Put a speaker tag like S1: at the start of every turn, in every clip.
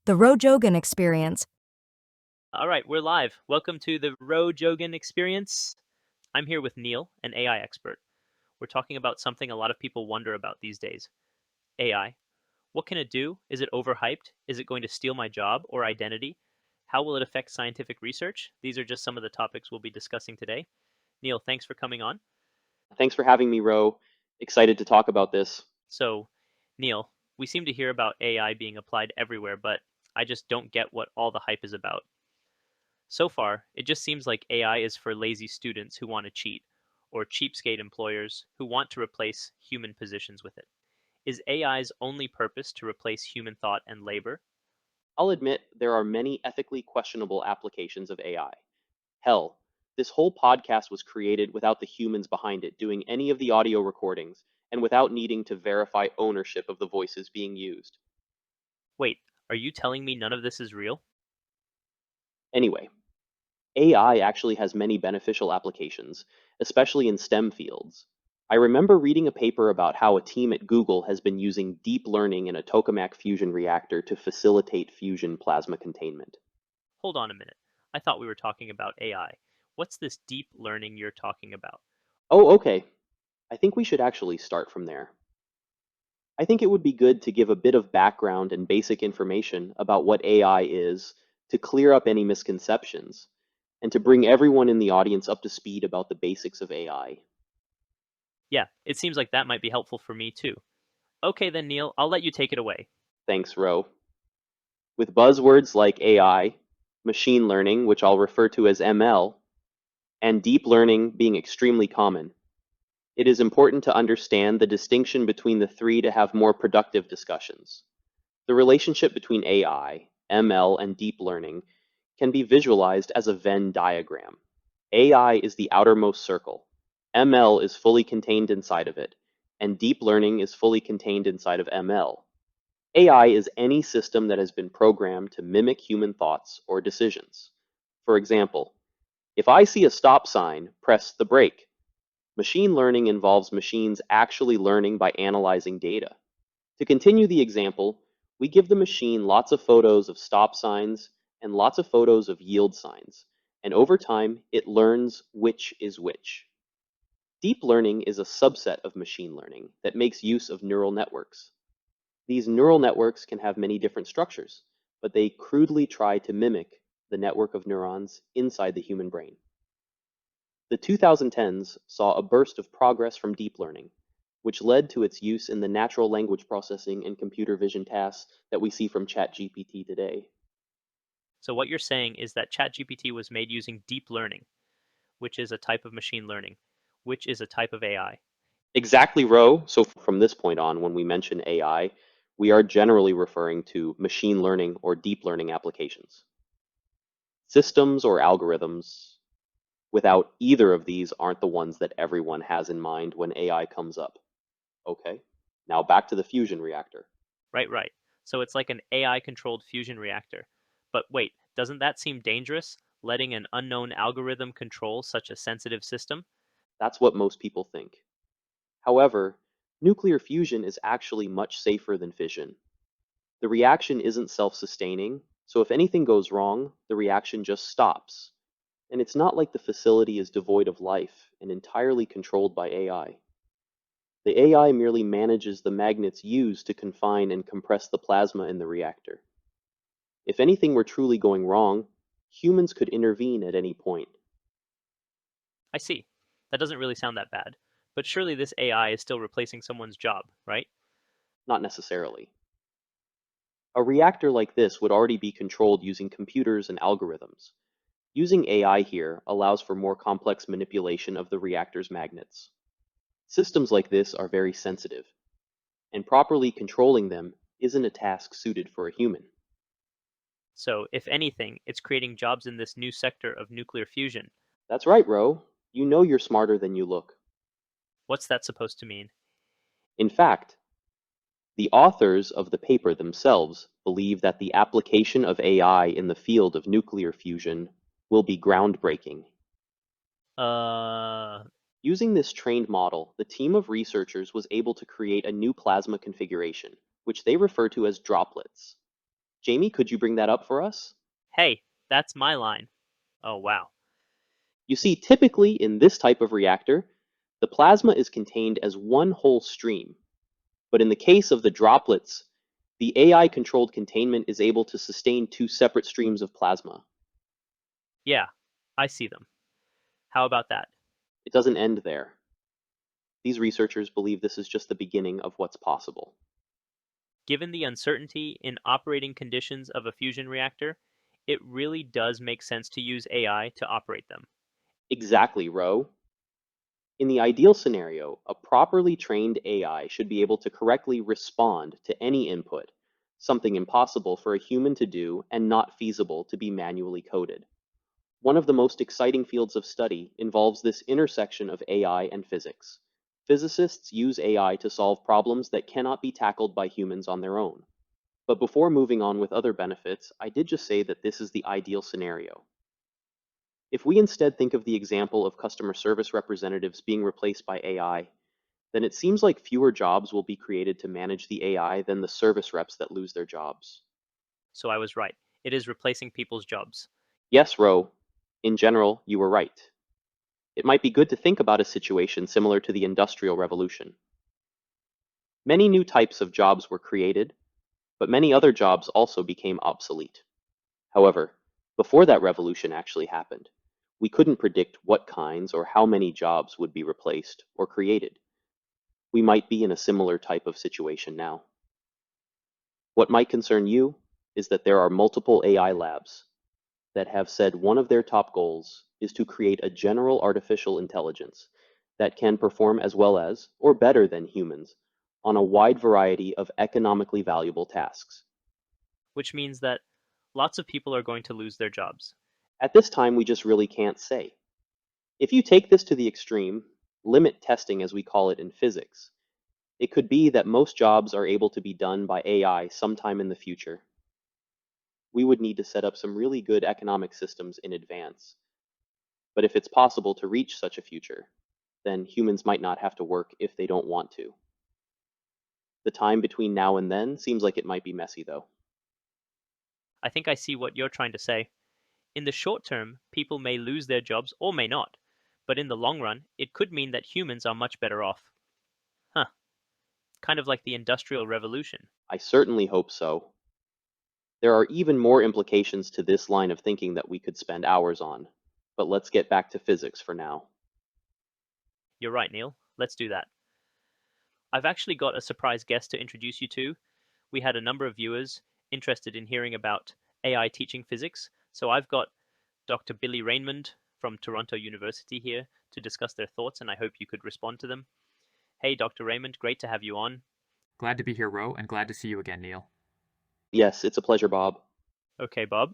S1: The Jogan experience.
S2: All right, we're live. Welcome to the Jogan experience. I'm here with Neil, an AI expert. We're talking about something a lot of people wonder about these days. AI. What can it do? Is it overhyped? Is it going to steal my job or identity? How will it affect scientific research? These are just some of the topics we'll be discussing today. Neil, thanks for coming on.
S3: Thanks for having me, Ro. Excited to talk about this.
S2: So, Neil, we seem to hear about AI being applied everywhere, but I just don't get what all the hype is about. So far, it just seems like AI is for lazy students who want to cheat, or cheapskate employers who want to replace human positions with it. Is AI's only purpose to replace human thought and labor?
S3: I'll admit there are many ethically questionable applications of AI. Hell, this whole podcast was created without the humans behind it doing any of the audio recordings and without needing to verify ownership of the voices being used.
S2: Wait, are you telling me none of this is real?
S3: Anyway, AI actually has many beneficial applications, especially in STEM fields. I remember reading a paper about how a team at Google has been using deep learning in a tokamak fusion reactor to facilitate fusion plasma containment.
S2: Hold on a minute. I thought we were talking about AI. What's this deep learning you're talking about?
S3: Oh, okay. I think we should actually start from there. I think it would be good to give a bit of background and basic information about what AI is to clear up any misconceptions and to bring everyone in the audience up to speed about the basics of AI.
S2: Yeah, it seems like that might be helpful for me too. Okay then, Neil, I'll let you take it away.
S3: Thanks, Ro. With buzzwords like AI, machine learning, which I'll refer to as ML, and deep learning being extremely common, it is important to understand the distinction between the three to have more productive discussions. The relationship between AI, ML, and deep learning can be visualized as a Venn diagram. AI is the outermost circle, ML is fully contained inside of it, and deep learning is fully contained inside of ML. AI is any system that has been programmed to mimic human thoughts or decisions. For example, if I see a stop sign, press the brake. Machine learning involves machines actually learning by analyzing data. To continue the example, we give the machine lots of photos of stop signs and lots of photos of yield signs, and over time, it learns which is which. Deep learning is a subset of machine learning that makes use of neural networks. These neural networks can have many different structures, but they crudely try to mimic the network of neurons inside the human brain. The 2010s saw a burst of progress from deep learning, which led to its use in the natural language processing and computer vision tasks that we see from ChatGPT today.
S2: So what you're saying is that ChatGPT was made using deep learning, which is a type of machine learning, which is a type of AI.
S3: Exactly, Ro. So from this point on, when we mention AI, we are generally referring to machine learning or deep learning applications. Systems or algorithms without either of these aren't the ones that everyone has in mind when AI comes up. Okay, now back to the fusion reactor.
S2: Right. So it's like an AI-controlled fusion reactor. But wait, doesn't that seem dangerous, letting an unknown algorithm control such a sensitive system?
S3: That's what most people think. However, nuclear fusion is actually much safer than fission. The reaction isn't self-sustaining, so if anything goes wrong, the reaction just stops. And it's not like the facility is devoid of life and entirely controlled by AI. The AI merely manages the magnets used to confine and compress the plasma in the reactor. If anything were truly going wrong, humans could intervene at any point.
S2: I see. That doesn't really sound that bad. But surely this AI is still replacing someone's job, right?
S3: Not necessarily. A reactor like this would already be controlled using computers and algorithms. Using AI here allows for more complex manipulation of the reactor's magnets. Systems like this are very sensitive, and properly controlling them isn't a task suited for a human.
S2: So, if anything, it's creating jobs in this new sector of nuclear fusion.
S3: That's right, Ro. You know you're smarter than you look.
S2: What's that supposed to mean?
S3: In fact, the authors of the paper themselves believe that the application of AI in the field of nuclear fusion will be groundbreaking. Using this trained model, the team of researchers was able to create a new plasma configuration, which they refer to as droplets. Jamie, could you bring that up for us?
S2: Hey, that's my line. Oh, wow.
S3: You see, typically in this type of reactor, the plasma is contained as one whole stream. But in the case of the droplets, the AI-controlled containment is able to sustain two separate streams of plasma.
S2: Yeah, I see them. How about that?
S3: It doesn't end there. These researchers believe this is just the beginning of what's possible.
S2: Given the uncertainty in operating conditions of a fusion reactor, it really does make sense to use AI to operate them.
S3: Exactly, Ro. In the ideal scenario, a properly trained AI should be able to correctly respond to any input, something impossible for a human to do and not feasible to be manually coded. One of the most exciting fields of study involves this intersection of AI and physics. Physicists use AI to solve problems that cannot be tackled by humans on their own. But before moving on with other benefits, I did just say that this is the ideal scenario. If we instead think of the example of customer service representatives being replaced by AI, then it seems like fewer jobs will be created to manage the AI than the service reps that lose their jobs.
S2: So I was right. It is replacing people's jobs.
S3: Yes, Ro, in general, you were right. It might be good to think about a situation similar to the Industrial Revolution. Many new types of jobs were created, but many other jobs also became obsolete. However, before that revolution actually happened, we couldn't predict what kinds or how many jobs would be replaced or created. We might be in a similar type of situation now. What might concern you is that there are multiple AI labs that have said one of their top goals is to create a general artificial intelligence that can perform as well as, or better than humans, on a wide variety of economically valuable tasks.
S2: Which means that lots of people are going to lose their jobs.
S3: At this time, we just really can't say. If you take this to the extreme, limit testing as we call it in physics, it could be that most jobs are able to be done by AI sometime in the future. We would need to set up some really good economic systems in advance. But if it's possible to reach such a future, then humans might not have to work if they don't want to. The time between now and then seems like it might be messy, though.
S2: I think I see what you're trying to say. In the short term, people may lose their jobs or may not, but in the long run, it could mean that humans are much better off. Huh, kind of like the Industrial Revolution.
S3: I certainly hope so. There are even more implications to this line of thinking that we could spend hours on, but let's get back to physics for now.
S2: You're right, Neil. Let's do that. I've actually got a surprise guest to introduce you to. We had a number of viewers interested in hearing about AI teaching physics, so I've got Dr. Billy Raymond from Toronto University here to discuss their thoughts, and I hope you could respond to them. Hey, Dr. Raymond, great to have you on.
S1: Glad to be here, Ro, and glad to see you again, Neil.
S3: Yes, it's a pleasure, Bob.
S2: Okay, Bob.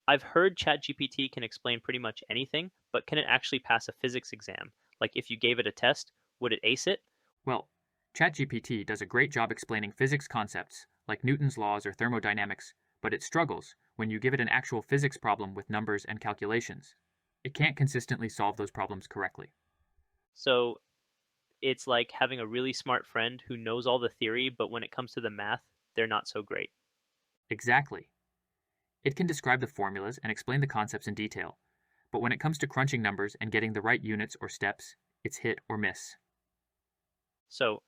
S2: I've heard ChatGPT can explain pretty much anything, but can it actually pass a physics exam? Like if you gave it a test, would it ace it?
S1: Well, ChatGPT does a great job explaining physics concepts, like Newton's laws or thermodynamics, but it struggles when you give it an actual physics problem with numbers and calculations. It can't consistently solve those problems correctly.
S2: So it's like having a really smart friend who knows all the theory, but when it comes to the math, they're not so great.
S1: Exactly. It can describe the formulas and explain the concepts in detail, but when it comes to crunching numbers and getting the right units or steps, it's hit or miss.
S2: So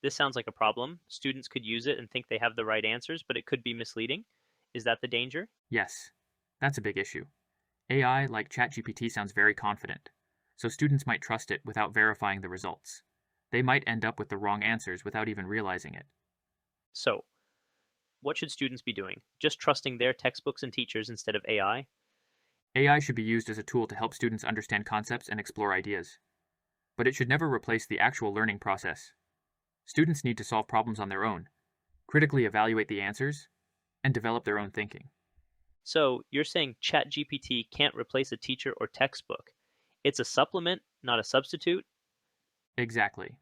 S2: this sounds like a problem. Students could use it and think they have the right answers, but it could be misleading. Is that the danger?
S1: Yes, that's a big issue. AI, like ChatGPT, sounds very confident, so students might trust it without verifying the results. They might end up with the wrong answers without even realizing it.
S2: So, what should students be doing? Just trusting their textbooks and teachers instead of AI?
S1: AI should be used as a tool to help students understand concepts and explore ideas, but it should never replace the actual learning process. Students need to solve problems on their own, critically evaluate the answers, and develop their own thinking.
S2: So, you're saying ChatGPT can't replace a teacher or textbook. It's a supplement, not a substitute?
S1: Exactly.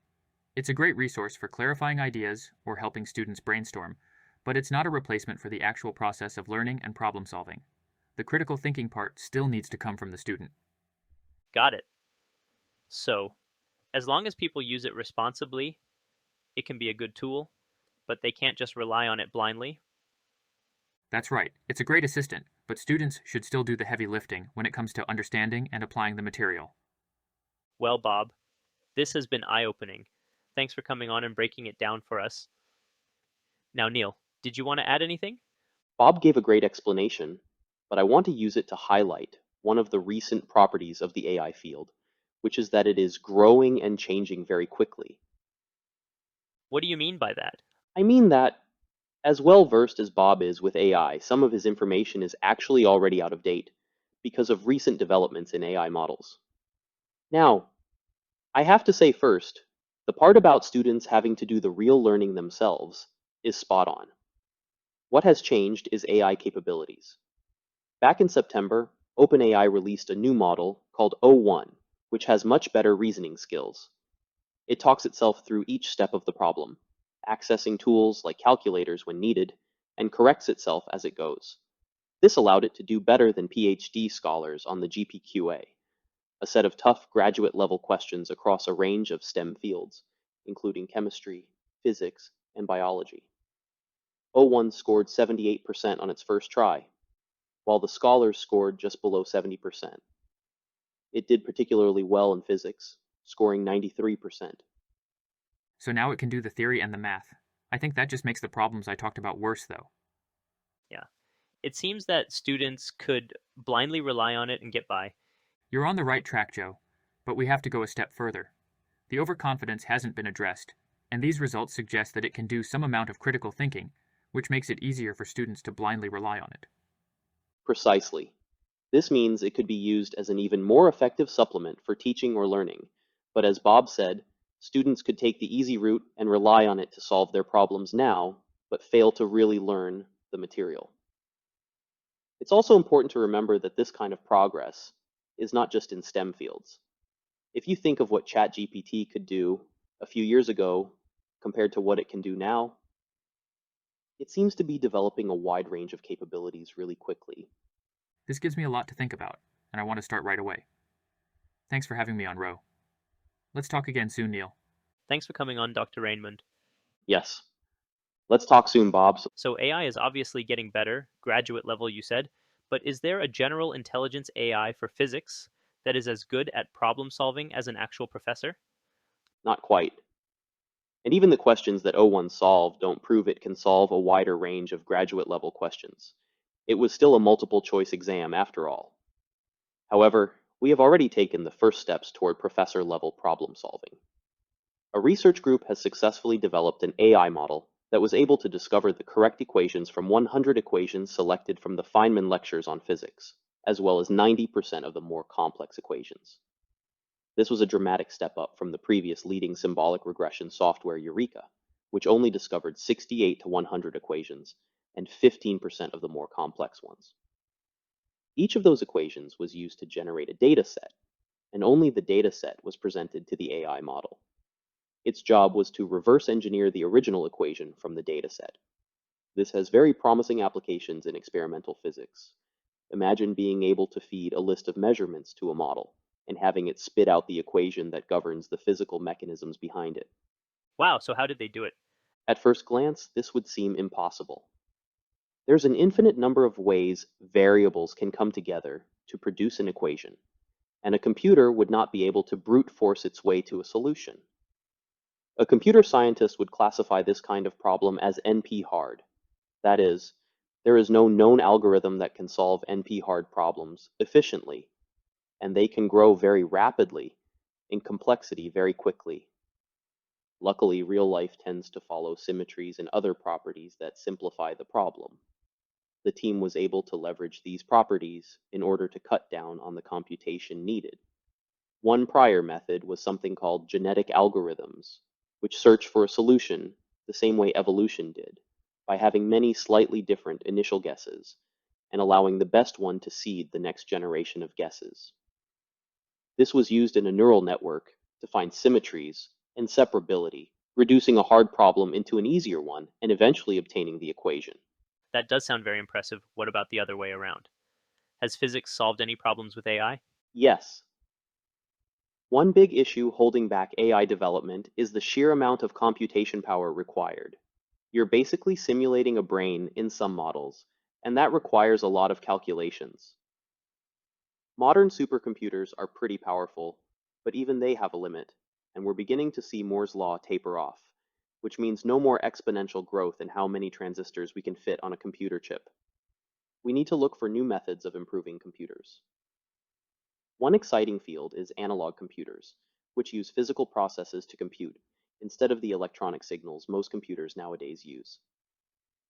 S1: It's a great resource for clarifying ideas or helping students brainstorm, but it's not a replacement for the actual process of learning and problem solving. The critical thinking part still needs to come from the student.
S2: Got it. So, as long as people use it responsibly, it can be a good tool, but they can't just rely on it blindly.
S1: That's right, it's a great assistant, but students should still do the heavy lifting when it comes to understanding and applying the material.
S2: Well, Bob, this has been eye-opening. Thanks for coming on and breaking it down for us. Now, Neil, did you want to add anything?
S3: Bob gave a great explanation, but I want to use it to highlight one of the recent properties of the AI field, which is that it is growing and changing very quickly.
S2: What do you mean by that?
S3: I mean that, as well versed as Bob is with AI, some of his information is actually already out of date because of recent developments in AI models. Now, I have to say first, the part about students having to do the real learning themselves is spot on. What has changed is AI capabilities. Back in September, OpenAI released a new model called O1, which has much better reasoning skills. It talks itself through each step of the problem, accessing tools like calculators when needed, and corrects itself as it goes. This allowed it to do better than PhD scholars on the GPQA, a set of tough graduate-level questions across a range of STEM fields, including chemistry, physics, and biology. O1 scored 78% on its first try, while the scholars scored just below 70%. It did particularly well in physics, scoring 93%.
S1: So now it can do the theory and the math. I think that just makes the problems I talked about worse, though.
S2: Yeah. It seems that students could blindly rely on it and get by.
S1: You're on the right track, Joe, but we have to go a step further. The overconfidence hasn't been addressed, and these results suggest that it can do some amount of critical thinking, which makes it easier for students to blindly rely on it.
S3: Precisely. This means it could be used as an even more effective supplement for teaching or learning, but as Bob said, students could take the easy route and rely on it to solve their problems now, but fail to really learn the material. It's also important to remember that this kind of progress is not just in STEM fields. If you think of what ChatGPT could do a few years ago compared to what it can do now, it seems to be developing a wide range of capabilities really quickly.
S1: This gives me a lot to think about, and I want to start right away. Thanks for having me on Row. Let's talk again soon, Neil.
S2: Thanks for coming on, Dr. Raymond.
S3: Yes. Let's talk soon, Bob.
S2: So AI is obviously getting better, graduate level you said, but is there a general intelligence AI for physics that is as good at problem solving as an actual professor?
S3: Not quite. And even the questions that O1 solved don't prove it can solve a wider range of graduate level questions. It was still a multiple choice exam after all. However, we have already taken the first steps toward professor level problem solving. A research group has successfully developed an AI model that was able to discover the correct equations from 100 equations selected from the Feynman lectures on physics, as well as 90% of the more complex equations. This was a dramatic step up from the previous leading symbolic regression software Eureka, which only discovered 68 to 100 equations and 15% of the more complex ones. Each of those equations was used to generate a data set, and only the data set was presented to the AI model. Its job was to reverse engineer the original equation from the data set. This has very promising applications in experimental physics. Imagine being able to feed a list of measurements to a model and having it spit out the equation that governs the physical mechanisms behind it.
S2: Wow, so how did they do it?
S3: At first glance, this would seem impossible. There's an infinite number of ways variables can come together to produce an equation, and a computer would not be able to brute force its way to a solution. A computer scientist would classify this kind of problem as NP-hard. That is, there is no known algorithm that can solve NP-hard problems efficiently, and they can grow very rapidly in complexity very quickly. Luckily, real life tends to follow symmetries and other properties that simplify the problem. The team was able to leverage these properties in order to cut down on the computation needed. One prior method was something called genetic algorithms, which search for a solution the same way evolution did, by having many slightly different initial guesses and allowing the best one to seed the next generation of guesses. This was used in a neural network to find symmetries and separability, reducing a hard problem into an easier one and eventually obtaining the equation.
S2: That does sound very impressive. What about the other way around? Has physics solved any problems with AI?
S3: Yes. One big issue holding back AI development is the sheer amount of computation power required. You're basically simulating a brain in some models, and that requires a lot of calculations. Modern supercomputers are pretty powerful, but even they have a limit, and we're beginning to see Moore's law taper off, which means no more exponential growth in how many transistors we can fit on a computer chip. We need to look for new methods of improving computers. One exciting field is analog computers, which use physical processes to compute, instead of the electronic signals most computers nowadays use.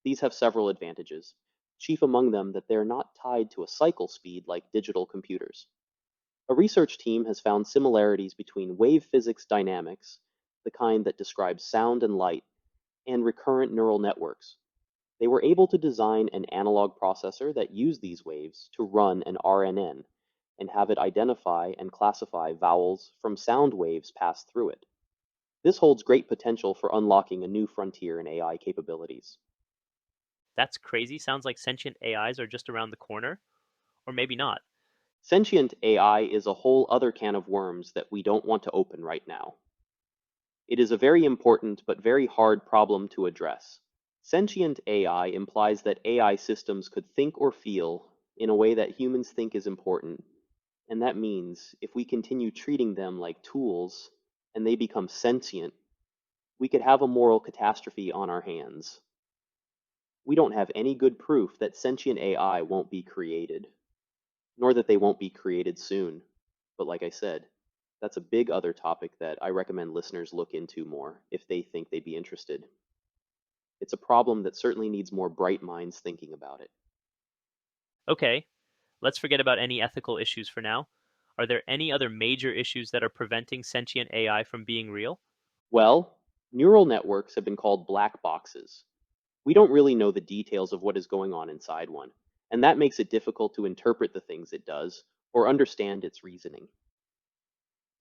S3: These have several advantages, chief among them that they're not tied to a cycle speed like digital computers. A research team has found similarities between wave physics dynamics, the kind that describes sound and light, and recurrent neural networks. They were able to design an analog processor that used these waves to run an RNN and have it identify and classify vowels from sound waves passed through it. This holds great potential for unlocking a new frontier in AI capabilities.
S2: That's crazy. Sounds like sentient AIs are just around the corner. Or maybe not.
S3: Sentient AI is a whole other can of worms that we don't want to open right now. It is a very important but very hard problem to address. Sentient AI implies that AI systems could think or feel in a way that humans think is important, and that means if we continue treating them like tools and they become sentient, we could have a moral catastrophe on our hands. We don't have any good proof that sentient AI won't be created, nor that they won't be created soon. But like I said, that's a big other topic that I recommend listeners look into more if they think they'd be interested. It's a problem that certainly needs more bright minds thinking about it.
S2: Okay, let's forget about any ethical issues for now. Are there any other major issues that are preventing sentient AI from being real?
S3: Well, neural networks have been called black boxes. We don't really know the details of what is going on inside one, and that makes it difficult to interpret the things it does or understand its reasoning.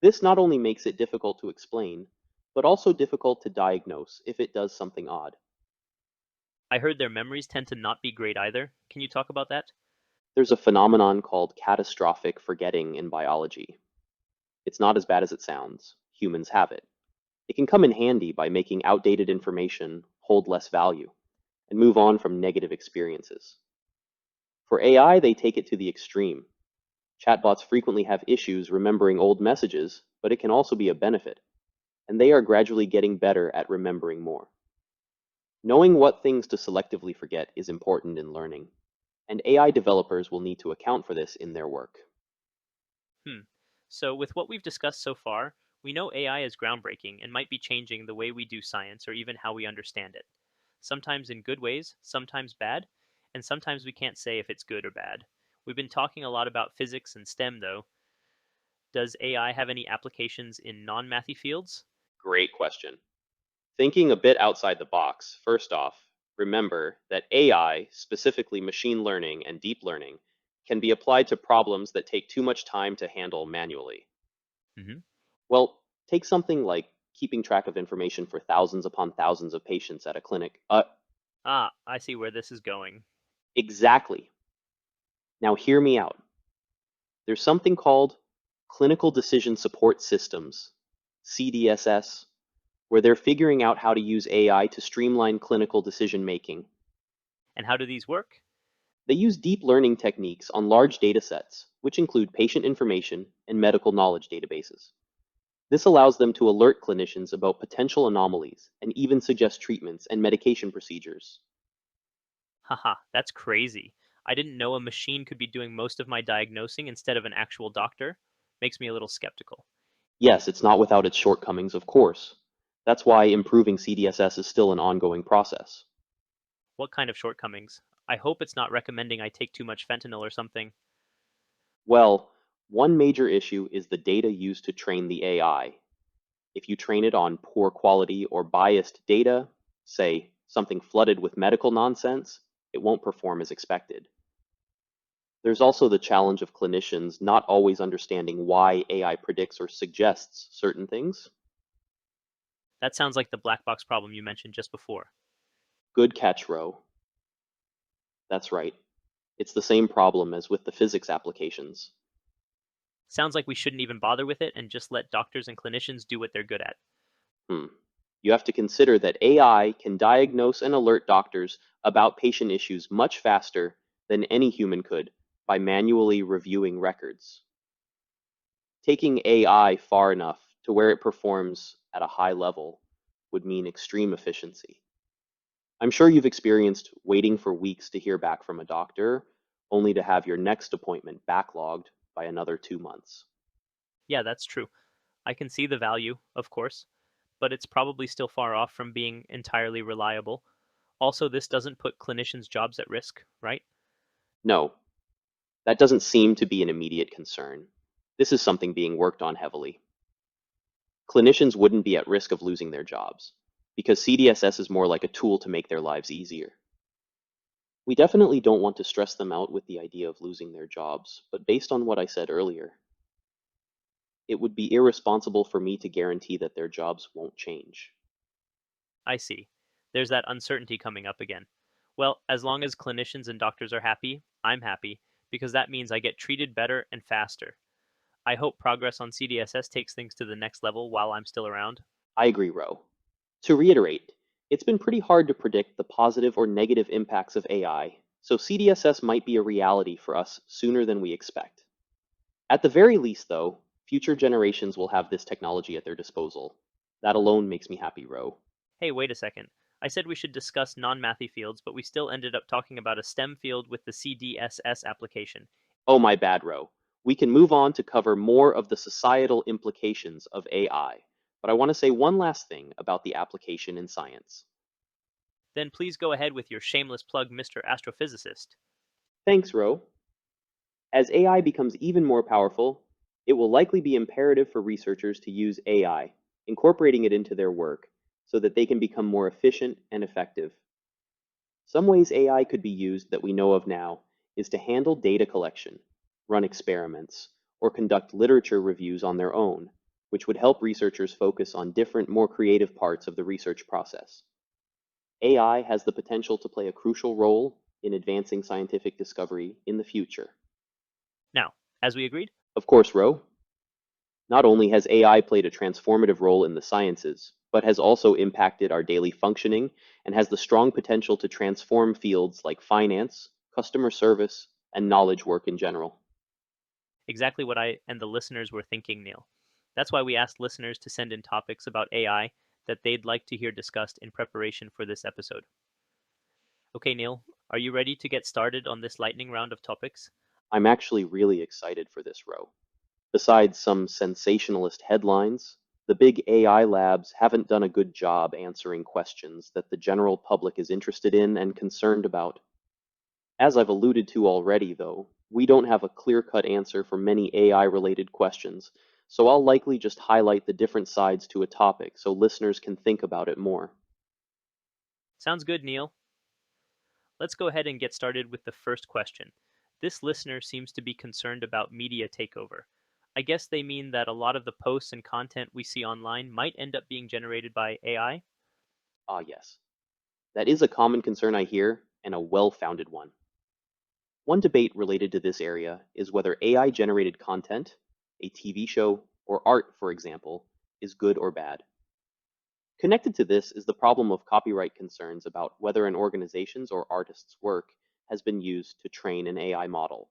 S3: This not only makes it difficult to explain, but also difficult to diagnose if it does something odd.
S2: I heard their memories tend to not be great either. Can you talk about that?
S3: There's a phenomenon called catastrophic forgetting in biology. It's not as bad as it sounds. Humans have it. It can come in handy by making outdated information hold less value and move on from negative experiences. For AI, they take it to the extreme. Chatbots frequently have issues remembering old messages, but it can also be a benefit, and they are gradually getting better at remembering more. Knowing what things to selectively forget is important in learning, and AI developers will need to account for this in their work.
S2: So with what we've discussed so far, we know AI is groundbreaking and might be changing the way we do science or even how we understand it. Sometimes in good ways, sometimes bad, and sometimes we can't say if it's good or bad. We've been talking a lot about physics and STEM though. Does AI have any applications in non-mathy fields?
S3: Great question. Thinking a bit outside the box, first off, remember that AI, specifically machine learning and deep learning, can be applied to problems that take too much time to handle manually.
S2: Mm-hmm.
S3: Well, take something like keeping track of information for thousands upon thousands of patients at a clinic.
S2: I see where this is going.
S3: Exactly. Now hear me out. There's something called Clinical Decision Support Systems, CDSS, where they're figuring out how to use AI to streamline clinical decision making.
S2: And how do these work?
S3: They use deep learning techniques on large data sets, which include patient information and medical knowledge databases. This allows them to alert clinicians about potential anomalies and even suggest treatments and medication procedures.
S2: Haha, that's crazy. I didn't know a machine could be doing most of my diagnosing instead of an actual doctor. Makes me a little skeptical.
S3: Yes, it's not without its shortcomings, of course. That's why improving CDSS is still an ongoing process.
S2: What kind of shortcomings? I hope it's not recommending I take too much fentanyl or something.
S3: Well, one major issue is the data used to train the AI. If you train it on poor quality or biased data, say something flooded with medical nonsense, it won't perform as expected. There's also the challenge of clinicians not always understanding why AI predicts or suggests certain things.
S2: That sounds like the black box problem you mentioned just before.
S3: Good catch, Ro. That's right. It's the same problem as with the physics applications.
S2: Sounds like we shouldn't even bother with it and just let doctors and clinicians do what they're good at.
S3: You have to consider that AI can diagnose and alert doctors about patient issues much faster than any human could by manually reviewing records. Taking AI far enough to where it performs at a high level would mean extreme efficiency. I'm sure you've experienced waiting for weeks to hear back from a doctor, only to have your next appointment backlogged by another 2 months.
S2: Yeah, that's true. I can see the value, of course, but it's probably still far off from being entirely reliable. Also, this doesn't put clinicians' jobs at risk, right?
S3: No, that doesn't seem to be an immediate concern. This is something being worked on heavily. Clinicians wouldn't be at risk of losing their jobs, because CDSS is more like a tool to make their lives easier. We definitely don't want to stress them out with the idea of losing their jobs, but based on what I said earlier, it would be irresponsible for me to guarantee that their jobs won't change.
S2: I see. There's that uncertainty coming up again. Well, as long as clinicians and doctors are happy, I'm happy, because that means I get treated better and faster. I hope progress on CDSS takes things to the next level while I'm still around.
S3: I agree, Ro. To reiterate, it's been pretty hard to predict the positive or negative impacts of AI, so CDSS might be a reality for us sooner than we expect. At the very least, though, future generations will have this technology at their disposal. That alone makes me happy, Ro.
S2: Hey, wait a second. I said we should discuss non-mathy fields, but we still ended up talking about a STEM field with the CDSS application.
S3: Oh, my bad, Ro. We can move on to cover more of the societal implications of AI, but I want to say one last thing about the application in science.
S2: Then please go ahead with your shameless plug, Mr. Astrophysicist.
S3: Thanks, Ro. As AI becomes even more powerful, it will likely be imperative for researchers to use AI, incorporating it into their work, so that they can become more efficient and effective. Some ways AI could be used that we know of now is to handle data collection, run experiments, or conduct literature reviews on their own, which would help researchers focus on different, more creative parts of the research process. AI has the potential to play a crucial role in advancing scientific discovery in the future.
S2: Now, as we agreed,
S3: Of course, Ro, not only has AI played a transformative role in the sciences, but has also impacted our daily functioning and has the strong potential to transform fields like finance, customer service, and knowledge work in general.
S2: exactly what I and the listeners were thinking, Neil. That's why we asked listeners to send in topics about AI that they'd like to hear discussed in preparation for this episode. Okay, Neil, are you ready to get started on this lightning round of topics?
S3: I'm actually really excited for this, Ro. Besides some sensationalist headlines, the big AI labs haven't done a good job answering questions that the general public is interested in and concerned about. As I've alluded to already, though, we don't have a clear-cut answer for many AI-related questions, so I'll likely just highlight the different sides to a topic so listeners can think about it more.
S2: Sounds good, Neil. Let's go ahead and get started with the first question. This listener seems to be concerned about media takeover. I guess they mean that a lot of the posts and content we see online might end up being generated by AI?
S3: Ah, yes. That is a common concern I hear, and a well-founded one. One debate related to this area is whether AI-generated content, a TV show, or art, for example, is good or bad. Connected to this is the problem of copyright concerns about whether an organization's or artist's work has been used to train an AI model.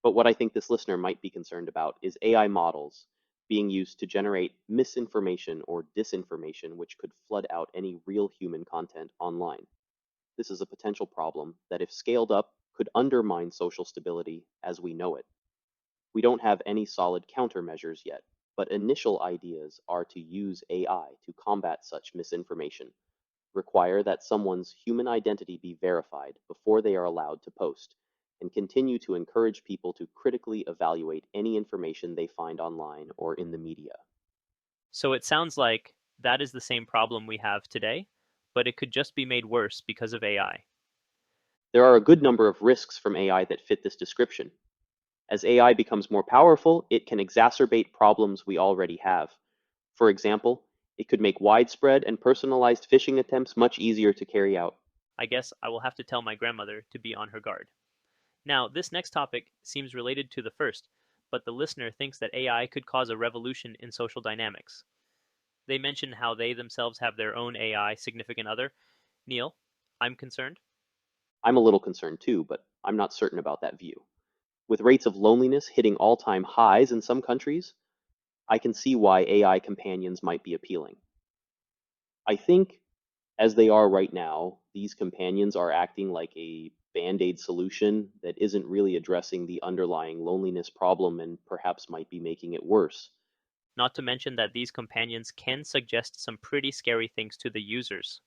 S3: But what I think this listener might be concerned about is AI models being used to generate misinformation or disinformation which could flood out any real human content online. This is a potential problem that, if scaled up, could undermine social stability as we know it. We don't have any solid countermeasures yet, but initial ideas are to use AI to combat such misinformation, require that someone's human identity be verified before they are allowed to post, and continue to encourage people to critically evaluate any information they find online or in the media.
S2: So it sounds like that is the same problem we have today, but it could just be made worse because of AI.
S3: There are a good number of risks from AI that fit this description. As AI becomes more powerful, it can exacerbate problems we already have. For example, it could make widespread and personalized phishing attempts much easier to carry out.
S2: I guess I will have to tell my grandmother to be on her guard. Now, this next topic seems related to the first, but the listener thinks that AI could cause a revolution in social dynamics. They mention how they themselves have their own AI significant other. Neil, I'm concerned.
S3: I'm a little concerned too, but I'm not certain about that view. With rates of loneliness hitting all-time highs in some countries, I can see why AI companions might be appealing. I think, as they are right now, these companions are acting like a band-aid solution that isn't really addressing the underlying loneliness problem and perhaps might be making it worse.
S2: Not to mention that these companions can suggest some pretty scary things to the users.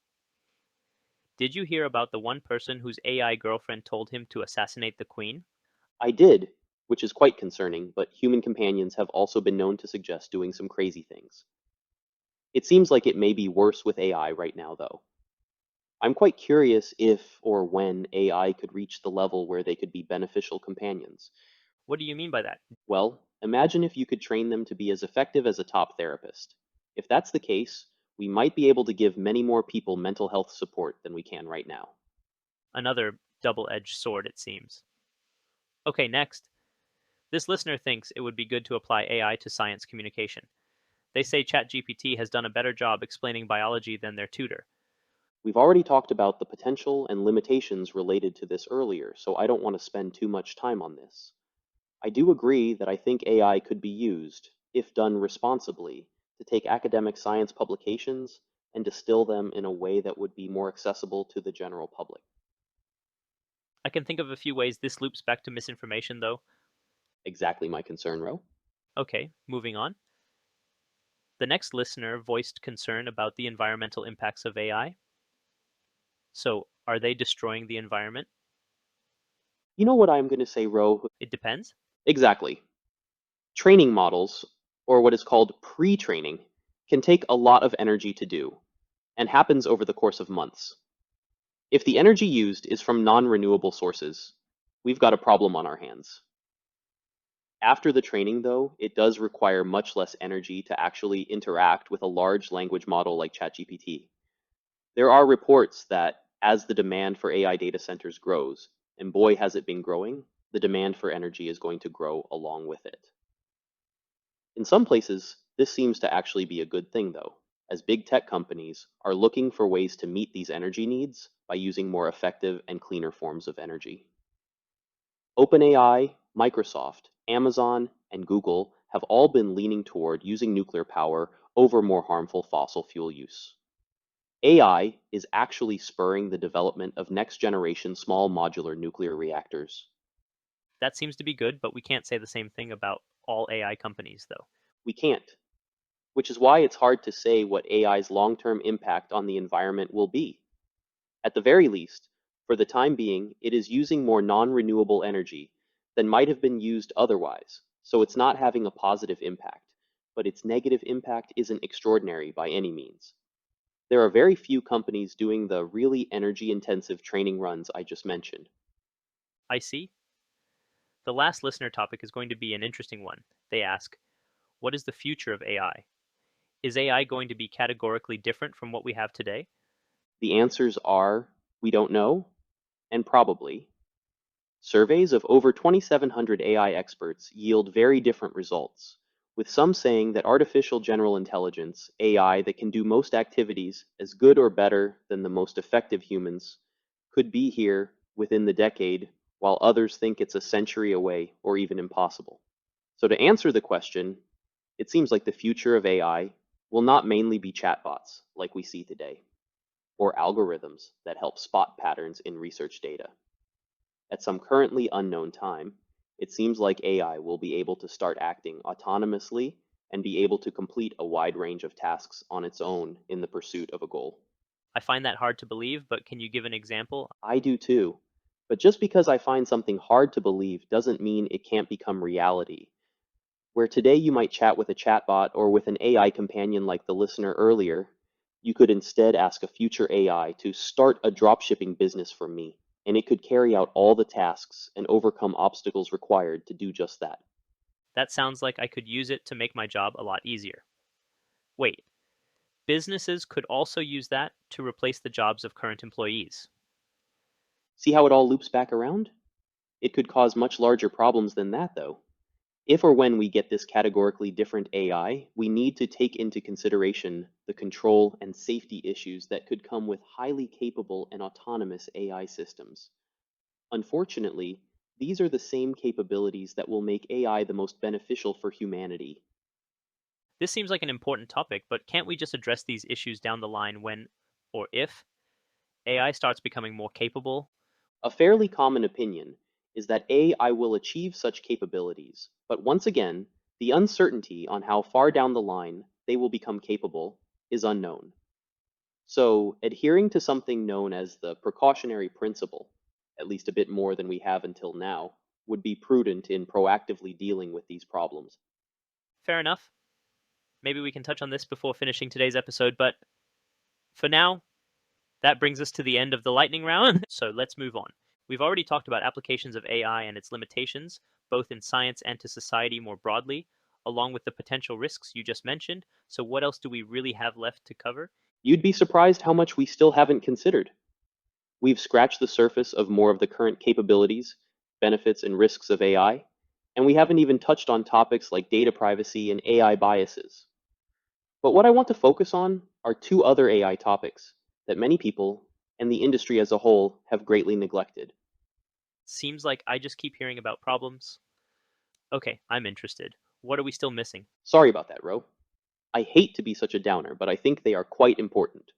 S2: Did you hear about the one person whose AI girlfriend told him to assassinate the queen?
S3: I did, which is quite concerning, but human companions have also been known to suggest doing some crazy things. It seems like it may be worse with AI right now, though. I'm quite curious if or when AI could reach the level where they could be beneficial companions.
S2: What do you mean by that?
S3: Well, imagine if you could train them to be as effective as a top therapist. If that's the case, we might be able to give many more people mental health support than we can right now.
S2: Another double-edged sword, it seems. Okay, next. This listener thinks it would be good to apply AI to science communication. They say ChatGPT has done a better job explaining biology than their tutor.
S3: We've already talked about the potential and limitations related to this earlier, so I don't want to spend too much time on this. I do agree that I think AI could be used, if done responsibly, to take academic science publications and distill them in a way that would be more accessible to the general public.
S2: I can think of a few ways this loops back to misinformation, though.
S3: Exactly my concern, Ro.
S2: Okay, moving on. The next listener voiced concern about the environmental impacts of AI. So, are they destroying the environment?
S3: You know what I'm going to say, Ro?
S2: It depends.
S3: Exactly. Training models, or what is called pre-training, can take a lot of energy to do, and happens over the course of months. If the energy used is from non-renewable sources, we've got a problem on our hands. After the training, though, it does require much less energy to actually interact with a large language model like ChatGPT. There are reports that as the demand for AI data centers grows, and boy has it been growing, the demand for energy is going to grow along with it. In some places, this seems to actually be a good thing, though, as big tech companies are looking for ways to meet these energy needs by using more effective and cleaner forms of energy. OpenAI, Microsoft, Amazon, and Google have all been leaning toward using nuclear power over more harmful fossil fuel use. AI is actually spurring the development of next-generation small modular nuclear reactors.
S2: That seems to be good, but we can't say the same thing about all AI companies, though.
S3: We can't, which is why it's hard to say what AI's long-term impact on the environment will be. At the very least, for the time being, it is using more non-renewable energy than might have been used otherwise, so it's not having a positive impact, but its negative impact isn't extraordinary by any means. There are very few companies doing the really energy-intensive training runs I just mentioned.
S2: I see. The last listener topic is going to be an interesting one. They ask, what is the future of AI? Is AI going to be categorically different from what we have today?
S3: The answers are, we don't know, and probably. Surveys of over 2,700 AI experts yield very different results, with some saying that artificial general intelligence, AI that can do most activities as good or better than the most effective humans, could be here within the decade, while others think it's a century away or even impossible. So to answer the question, it seems like the future of AI will not mainly be chatbots like we see today, or algorithms that help spot patterns in research data. At some currently unknown time, it seems like AI will be able to start acting autonomously and be able to complete a wide range of tasks on its own in the pursuit of a goal.
S2: I find that hard to believe, but can you give an example?
S3: I do too. But just because I find something hard to believe doesn't mean it can't become reality. Where today you might chat with a chatbot or with an AI companion like the listener earlier, you could instead ask a future AI to start a dropshipping business for me, and it could carry out all the tasks and overcome obstacles required to do just that.
S2: That sounds like I could use it to make my job a lot easier. Wait, businesses could also use that to replace the jobs of current employees.
S3: See how it all loops back around? It could cause much larger problems than that, though. If or when we get this categorically different AI, we need to take into consideration the control and safety issues that could come with highly capable and autonomous AI systems. Unfortunately, these are the same capabilities that will make AI the most beneficial for humanity.
S2: This seems like an important topic, but can't we just address these issues down the line when, or if, AI starts becoming more capable?
S3: A fairly common opinion is that AI will achieve such capabilities, but once again, the uncertainty on how far down the line they will become capable is unknown. So, adhering to something known as the precautionary principle, at least a bit more than we have until now, would be prudent in proactively dealing with these problems.
S2: Fair enough. Maybe we can touch on this before finishing today's episode, but for now, that brings us to the end of the lightning round, so let's move on. We've already talked about applications of AI and its limitations, both in science and to society more broadly, along with the potential risks you just mentioned. So what else do we really have left to cover?
S3: You'd be surprised how much we still haven't considered. We've scratched the surface of more of the current capabilities, benefits, and risks of AI, and we haven't even touched on topics like data privacy and AI biases. But what I want to focus on are two other AI topics that many people and the industry as a whole have greatly neglected.
S2: Seems like I just keep hearing about problems. Okay, I'm interested. What are we still missing?
S3: Sorry about that, Ro. I hate to be such a downer, but I think they are quite important.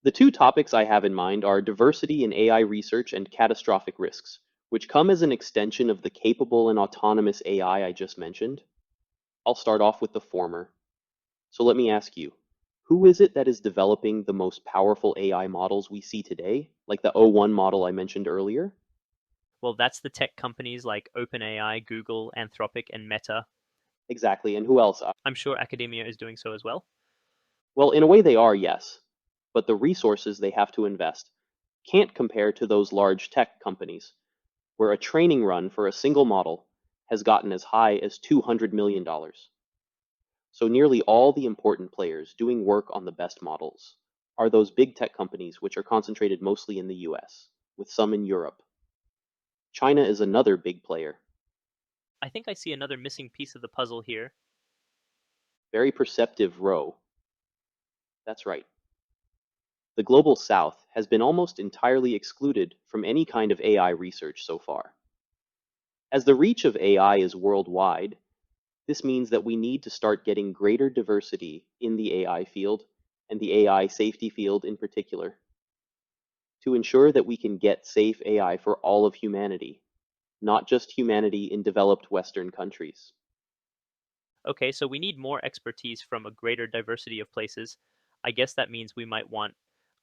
S3: The two topics I have in mind are diversity in AI research and catastrophic risks, which come as an extension of the capable and autonomous AI I just mentioned. I'll start off with the former. So let me ask you, who is it that is developing the most powerful AI models we see today, like the O1 model I mentioned earlier?
S2: Well, that's the tech companies like OpenAI, Google, Anthropic, and Meta.
S3: Exactly, and who else?
S2: I'm sure academia is doing so as well.
S3: Well, in a way they are, yes, but the resources they have to invest can't compare to those large tech companies, where a training run for a single model has gotten as high as $200 million. So nearly all the important players doing work on the best models are those big tech companies which are concentrated mostly in the US, with some in Europe. China is another big player.
S2: I think I see another missing piece of the puzzle here.
S3: Very perceptive row. That's right. The global south has been almost entirely excluded from any kind of AI research so far. As the reach of AI is worldwide, this means that we need to start getting greater diversity in the AI field, and the AI safety field in particular, to ensure that we can get safe AI for all of humanity, not just humanity in developed Western countries.
S2: Okay, so we need more expertise from a greater diversity of places. I guess that means we might want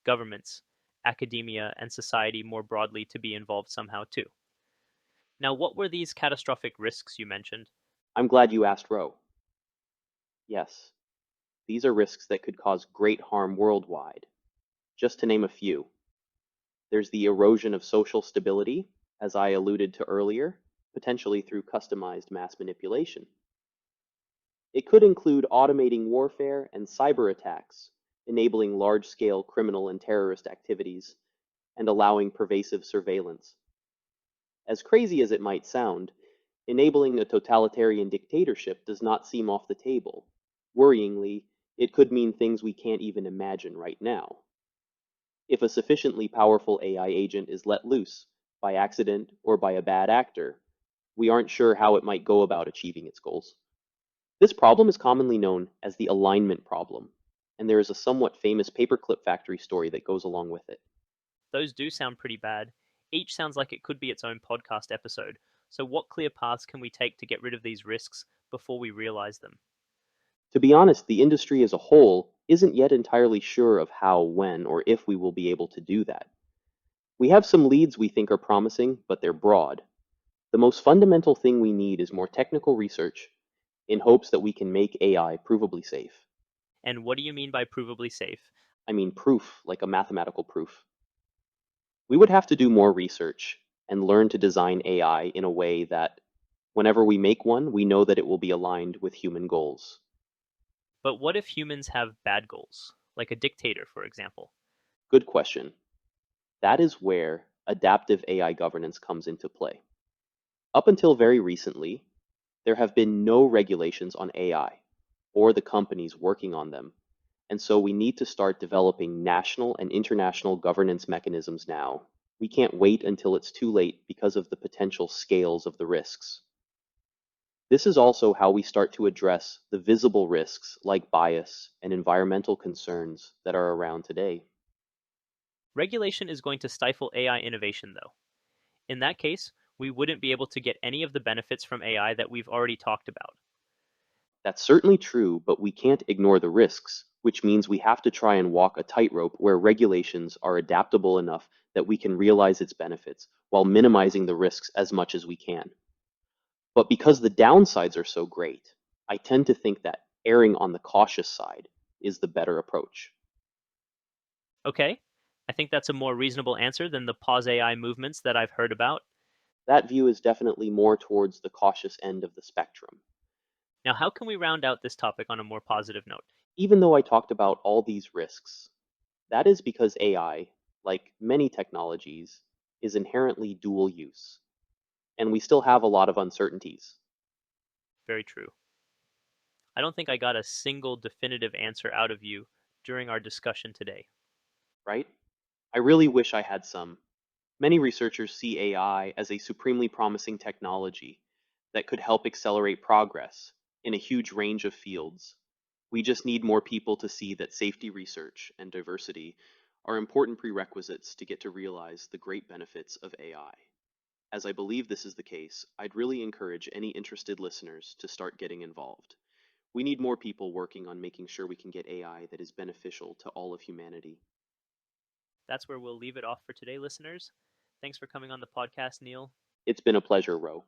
S2: governments, academia, and society more broadly to be involved somehow too. Now, what were these catastrophic risks you mentioned?
S3: I'm glad you asked, Ro. Yes, these are risks that could cause great harm worldwide. Just to name a few, there's the erosion of social stability, as I alluded to earlier, potentially through customized mass manipulation. It could include automating warfare and cyber attacks, enabling large-scale criminal and terrorist activities, and allowing pervasive surveillance. As crazy as it might sound, enabling a totalitarian dictatorship does not seem off the table. Worryingly, it could mean things we can't even imagine right now. If a sufficiently powerful AI agent is let loose, by accident or by a bad actor, we aren't sure how it might go about achieving its goals. This problem is commonly known as the alignment problem, and there is a somewhat famous paperclip factory story that goes along with it.
S2: Those do sound pretty bad. Each sounds like it could be its own podcast episode. So, what clear paths can we take to get rid of these risks before we realize them?
S3: To be honest, the industry as a whole isn't yet entirely sure of how, when, or if we will be able to do that. We have some leads we think are promising, but they're broad. The most fundamental thing we need is more technical research in hopes that we can make AI provably safe.
S2: And what do you mean by provably safe?
S3: I mean proof, like a mathematical proof. We would have to do more research and learn to design AI in a way that, whenever we make one, we know that it will be aligned with human goals.
S2: But what if humans have bad goals, like a dictator, for example?
S3: Good question. That is where adaptive AI governance comes into play. Up until very recently, there have been no regulations on AI, or the companies working on them, and so we need to start developing national and international governance mechanisms now We can't wait until it's too late because of the potential scales of the risks. This is also how we start to address the visible risks like bias and environmental concerns that are around today.
S2: Regulation is going to stifle AI innovation, though. In that case, we wouldn't be able to get any of the benefits from AI that we've already talked about.
S3: That's certainly true, but we can't ignore the risks, which means we have to try and walk a tightrope where regulations are adaptable enough that we can realize its benefits while minimizing the risks as much as we can. But because the downsides are so great, I tend to think that erring on the cautious side is the better approach.
S2: Okay, I think that's a more reasonable answer than the pause AI movements that I've heard about.
S3: That view is definitely more towards the cautious end of the spectrum.
S2: Now, how can we round out this topic on a more positive note?
S3: Even though I talked about all these risks, that is because AI, like many technologies, is inherently dual use, and we still have a lot of uncertainties.
S2: Very true. I don't think I got a single definitive answer out of you during our discussion today.
S3: Right? I really wish I had some. Many researchers see AI as a supremely promising technology that could help accelerate progress in a huge range of fields. We just need more people to see that safety research and diversity are important prerequisites to get to realize the great benefits of AI. As I believe this is the case, I'd really encourage any interested listeners to start getting involved. We need more people working on making sure we can get AI that is beneficial to all of humanity.
S2: That's where we'll leave it off for today, listeners. Thanks for coming on the podcast, Neil.
S3: It's been a pleasure, Ro.